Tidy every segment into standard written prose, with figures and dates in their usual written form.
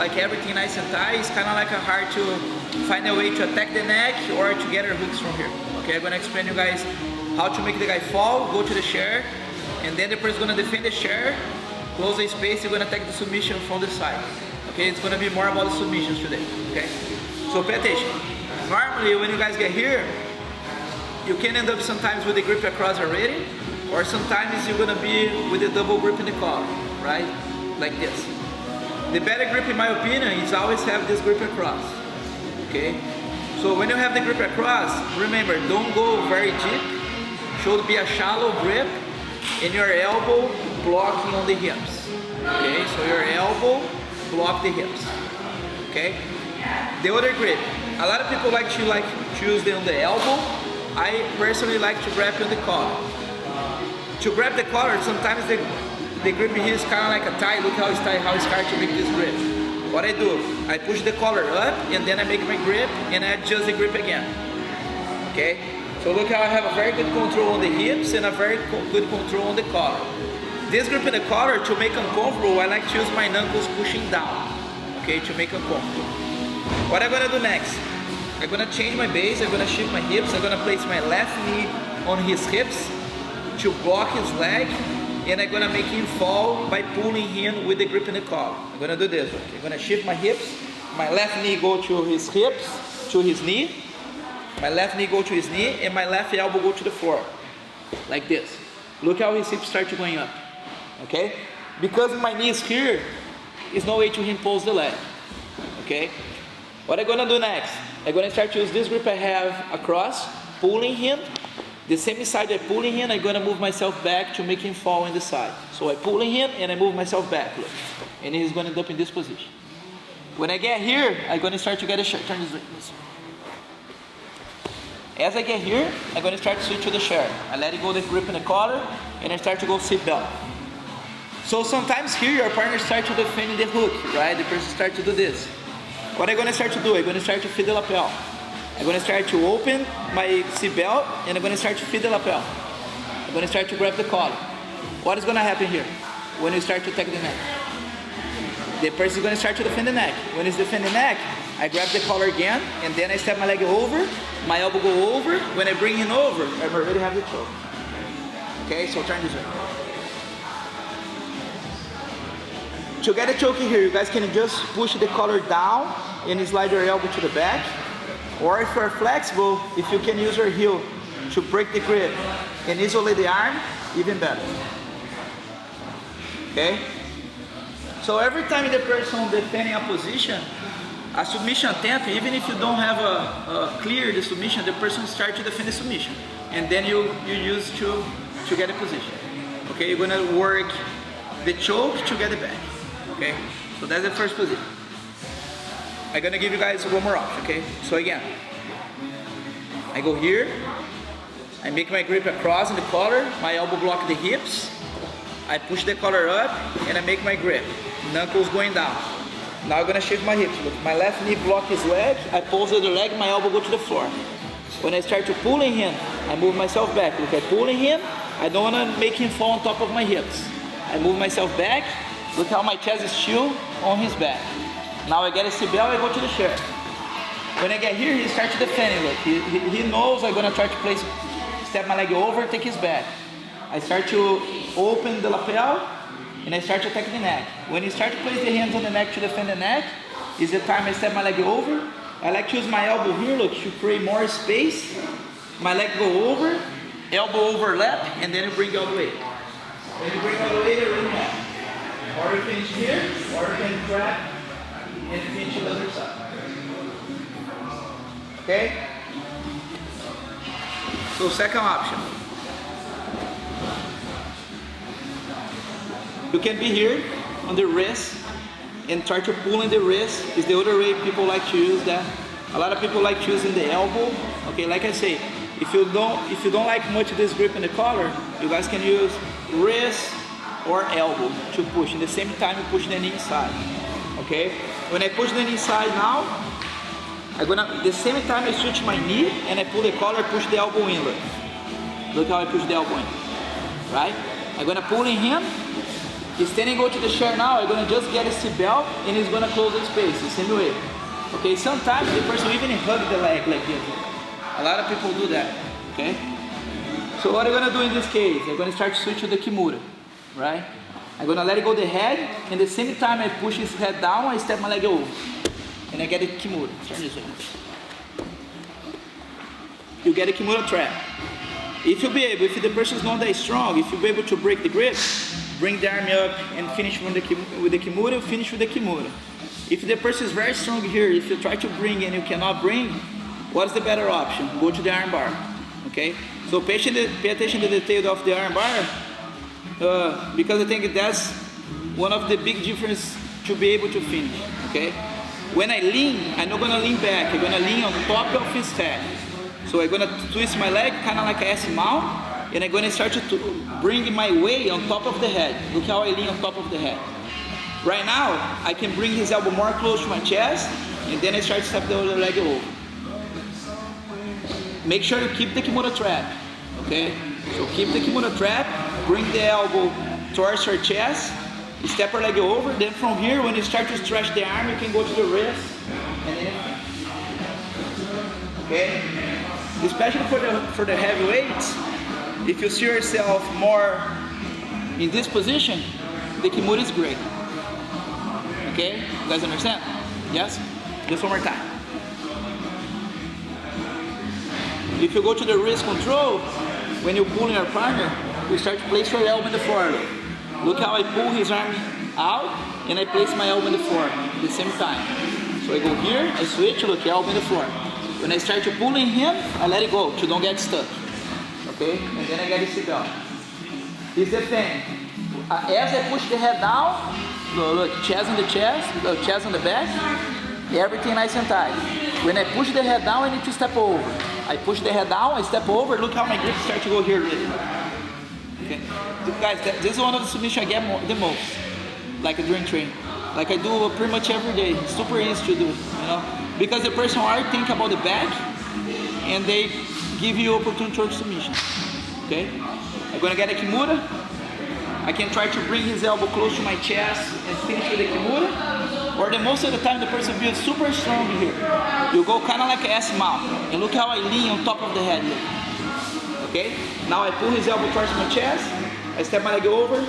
like everything nice and tight, it's kind of like hard to find a way to attack the neck or to get her hooks from here. Okay, I'm gonna explain you guys how to make the guy fall, go to the chair, and then the person is gonna defend the chair, close the space, you're gonna attack the submission from the side. Okay, it's gonna be more about the submissions today. Okay, so pay attention. Normally, when you guys get here, you can end up sometimes with the grip across already, or sometimes you're gonna be with a double grip in the collar, right? Like this. The better grip, in my opinion, is always have this grip across. Okay? So when you have the grip across, remember, don't go very deep. Should be a shallow grip, and your elbow blocking on the hips. Okay? So your elbow block the hips. Okay? The other grip, a lot of people like to use them on the elbow. I personally like to grab on the collar. To grab the collar, sometimes the grip here is kind of like a tie. Look how it's tight, how it's hard to make this grip. What I do, I push the collar up, and then I make my grip, and I adjust the grip again. Okay? So look how I have a very good control on the hips, and a very good control on the collar. This grip in the collar, to make uncomfortable, I like to use my knuckles pushing down. Okay, to make uncomfortable. What I'm gonna do next, I'm gonna change my base, I'm gonna shift my hips, I'm gonna place my left knee on his hips to block his leg, and I'm gonna make him fall by pulling him with the grip in the collar. I'm gonna do this. Okay? I'm gonna shift my hips, my left knee go to his hips, to his knee, my left knee go to his knee, and my left elbow go to the floor, like this. Look how his hips start to going up, okay? Because my knee is here, there's no way to impose the leg, okay? What I'm gonna do next, I'm gonna start to use this grip I have across, pulling him. The same side I pulling him, I'm gonna move myself back to make him fall in the side. So I pulling him and I move myself back, look. And he's gonna end up in this position. When I get here, I'm gonna start to get a shirt. Turn this way. As I get here, I'm gonna start to switch to the chair. I let it go the grip in the collar, and I start to go seat belt. So sometimes here your partner starts to defend the hook, right? The person starts to do this. What I'm gonna start to do, I'm gonna start to feed the lapel. I'm going to start to open my seat belt, and I'm going to start to feed the lapel. I'm going to start to grab the collar. What is going to happen here? When you start to attack the neck, the person is going to start to defend the neck. When it's defend the neck, I grab the collar again, and then I step my leg over, my elbow go over. When I bring him over, I already have the choke. Okay, so turn this way. To get a choke here, you guys can just push the collar down and slide your elbow to the back. Or if you're flexible, if you can use your heel to break the grip and isolate the arm, even better. Okay? So every time the person defending a position, a submission attempt, even if you don't have a clear the submission, the person starts to defend the submission. And then you use to get a position. Okay, you're gonna work the choke to get it back. Okay? So that's the first position. I'm gonna give you guys one more option, okay? So again, I go here, I make my grip across in the collar, my elbow block the hips, I push the collar up, and I make my grip. Knuckles going down. Now I'm gonna shift my hips. Look, my left knee block his leg, I pulse the other leg, my elbow go to the floor. When I start to pulling him, I move myself back. Look, I pulling him, I don't wanna make him fall on top of my hips. I move myself back, look how my chest is still on his back. Now I get a seat belt, I go to the chair. When I get here, he starts to defend. Look, he knows I'm gonna try to place, step my leg over, take his back. I start to open the lapel, and I start to attack the neck. When you start to place the hands on the neck to defend the neck, is the time I step my leg over. I like to use my elbow here, look, to create more space. My leg go over, elbow overlap, and then you bring all the way. When you bring all the way, you bring back. Or you finish here, or you can grab and finish the other side. Okay? So second option. You can be here on the wrist and try to pull in the wrist. Is the other way people like to use that. A lot of people like to use in the elbow. Okay, like I say, if you don't like much of this grip in the collar, you guys can use wrist or elbow to push. In the same time, you push the knee inside. Okay? When I push the knee inside now, the same time I switch my knee and I pull the collar, push the elbow in. Look how I push the elbow in. Right? I'm gonna pull in him, Standing, go to the chair now, I'm gonna just get a seat belt and it's gonna close the space, the same way. Okay, sometimes the person even hug the leg like this. A lot of people do that, okay? So what I'm gonna do in this case, I'm gonna start to switch to the Kimura, right? I'm gonna let it go the head, and the same time I push his head down, I step my leg over. And I get a Kimura. Turn this way. You get a Kimura trap. If you'll be able, if the person is not that strong, if you'll be able to break the grip, bring the arm up and finish with the Kimura, finish with the Kimura. If the person is very strong here, if you try to bring and you cannot bring, what's the better option? Go to the arm bar, okay? So pay attention to the detail of the arm bar, because I think that's one of the big difference to be able to finish, okay? When I lean, I'm not gonna lean back, I'm gonna lean on top of his head. So I'm gonna twist my leg, kind of like a S mount, and I'm gonna start to bring my weight on top of the head. Look how I lean on top of the head. Right now, I can bring his elbow more close to my chest, and then I start to step the other leg over. Make sure you keep the Kimura trap, okay? So keep the Kimura trap, bring the elbow towards your chest, step your leg over, then from here, when you start to stretch the arm, you can go to the wrist, and then okay? Especially for the heavy weights, if you see yourself more in this position, the Kimura is great. Okay? You guys understand? Yes? Just one more time. If you go to the wrist control, when you pull in your partner, you start to place your elbow in the floor. Look how I pull his arm out and I place my elbow in the floor at the same time. So I go here, I switch, look, elbow in the floor. When I start to pulling him, I let it go to don't get stuck. Okay? And then I get the seat belt. Here's the thing. As I push the head down, look, chest on the chest, chest on the back, everything nice and tight. When I push the head down, I need to step over. I push the head down, I step over, look how my grip starts to go here. Okay? Guys, this is one of the submissions I get the most, like during training. Like I do pretty much every day. It's super easy to do, you know? Because the person already think about the back, and they give you opportunity towards submission. Okay? I'm gonna get a Kimura. I can try to bring his elbow close to my chest and finish with the Kimura. Or the most of the time the person feels super strong here. You go kind of like an S mount. And look how I lean on top of the head here. Okay? Now I pull his elbow towards my chest. I step my leg over.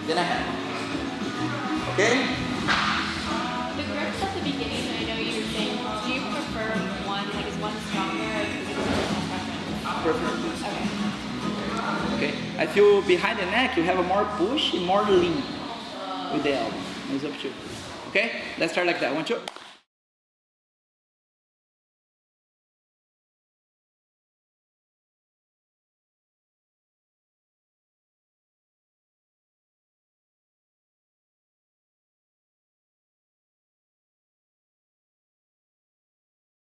Then I have. Okay? The grips at the beginning, I know you were saying, do you prefer one, like is one stronger or is it a preference? Okay. I feel behind the neck you have a more push and more lean with the elbow. It's up to you. Okay? Let's start like that. 1, 2.